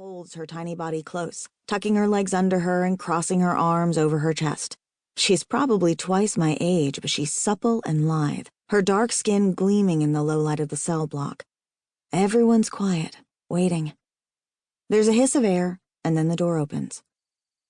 folds her tiny body close, tucking her legs under her and crossing her arms over her chest. She's probably twice my age, but she's supple and lithe, her dark skin gleaming in the low light of the cell block. Everyone's quiet, waiting. There's a hiss of air, and then the door opens.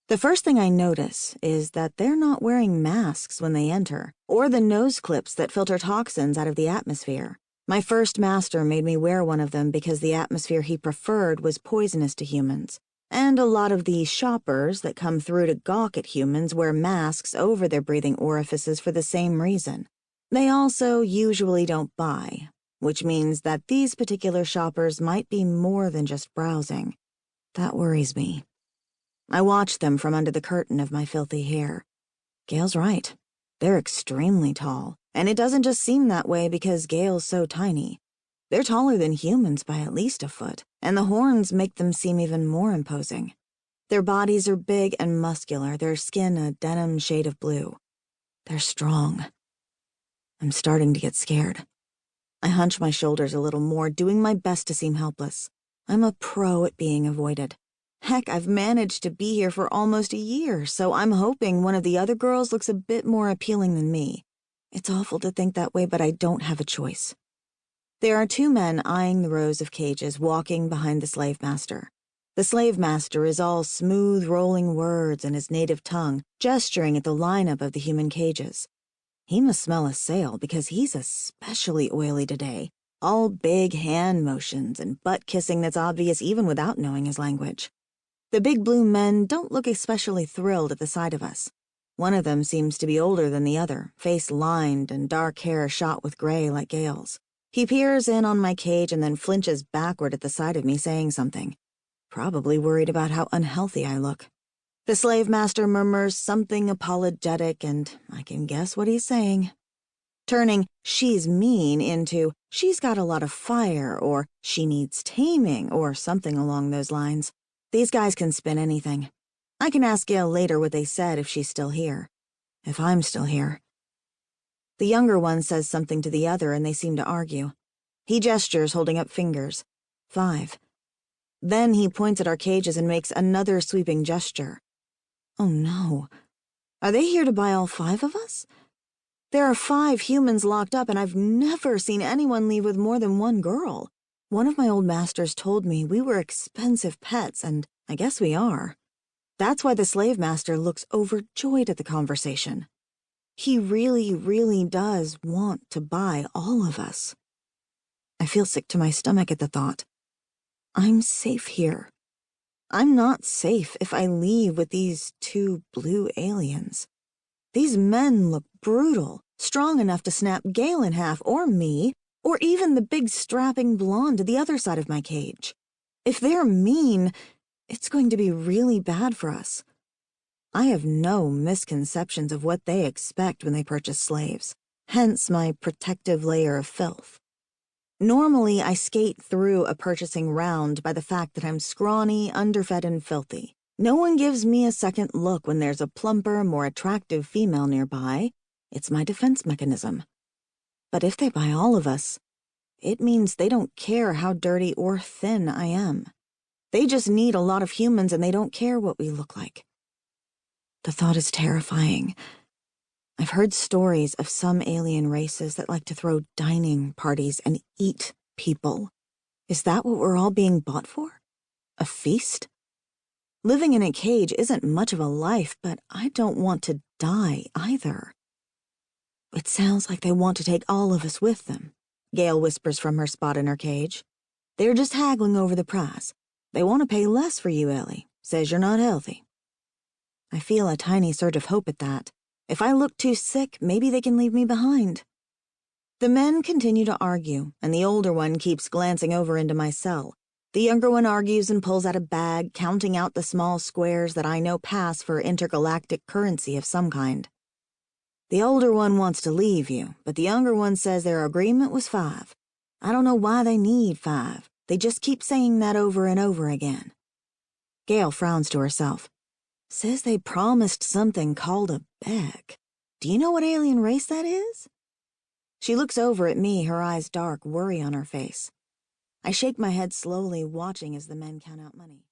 The first thing I notice is that they're not wearing masks when they enter, or the nose clips that filter toxins out of the atmosphere. My first master made me wear one of them because the atmosphere he preferred was poisonous to humans, and a lot of the shoppers that come through to gawk at humans wear masks over their breathing orifices for the same reason. They also usually don't buy, which means that these particular shoppers might be more than just browsing. That worries me. I watch them from under the curtain of my filthy hair. Gail's right. They're extremely tall, and it doesn't just seem that way because Gail's so tiny. They're taller than humans by at least a foot, and the horns make them seem even more imposing. Their bodies are big and muscular, their skin a denim shade of blue. They're strong. I'm starting to get scared. I hunch my shoulders a little more, doing my best to seem helpless. I'm a pro at being avoided. Heck, I've managed to be here for almost a year, so I'm hoping one of the other girls looks a bit more appealing than me. It's awful to think that way, but I don't have a choice. There are two men eyeing the rows of cages, walking behind the slave master. The slave master is all smooth, rolling words in his native tongue, gesturing at the lineup of the human cages. He must smell a sale because he's especially oily today, all big hand motions and butt-kissing that's obvious even without knowing his language. The big blue men don't look especially thrilled at the sight of us. One of them seems to be older than the other, face lined and dark hair shot with gray like Gail's. He peers in on my cage and then flinches backward at the sight of me saying something, probably worried about how unhealthy I look. The slave master murmurs something apologetic, and I can guess what he's saying. Turning "she's mean" into "she's got a lot of fire" or "she needs taming" or something along those lines. These guys can spin anything. I can ask Gail later what they said if she's still here. If I'm still here. The younger one says something to the other and they seem to argue. He gestures, holding up fingers. 5. Then he points at our cages and makes another sweeping gesture. Oh no. Are they here to buy all 5 of us? There are 5 humans locked up and I've never seen anyone leave with more than one girl. One of my old masters told me we were expensive pets, and I guess we are. That's why the slave master looks overjoyed at the conversation. He really, really does want to buy all of us. I feel sick to my stomach at the thought. I'm safe here. I'm not safe if I leave with these 2 blue aliens. These men look brutal, strong enough to snap Gail in half, or me, or even the big strapping blonde to the other side of my cage. If they're mean, it's going to be really bad for us. I have no misconceptions of what they expect when they purchase slaves, hence my protective layer of filth. Normally, I skate through a purchasing round by the fact that I'm scrawny, underfed, and filthy. No one gives me a second look when there's a plumper, more attractive female nearby. It's my defense mechanism. But if they buy all of us, it means they don't care how dirty or thin I am. They just need a lot of humans and they don't care what we look like. The thought is terrifying. I've heard stories of some alien races that like to throw dining parties and eat people. Is that what we're all being bought for? A feast? Living in a cage isn't much of a life, but I don't want to die either. It sounds like they want to take all of us with them, Gail whispers from her spot in her cage. They're just haggling over the price. They want to pay less for you, Ellie. Says you're not healthy. I feel a tiny surge of hope at that. If I look too sick, maybe they can leave me behind. The men continue to argue, and the older one keeps glancing over into my cell. The younger one argues and pulls out a bag, counting out the small squares that I know pass for intergalactic currency of some kind. The older one wants to leave you, but the younger one says their agreement was 5. I don't know why they need 5. They just keep saying that over and over again. Gail frowns to herself. Says they promised something called a beg. Do you know what alien race that is? She looks over at me, her eyes dark, worry on her face. I shake my head slowly, watching as the men count out money.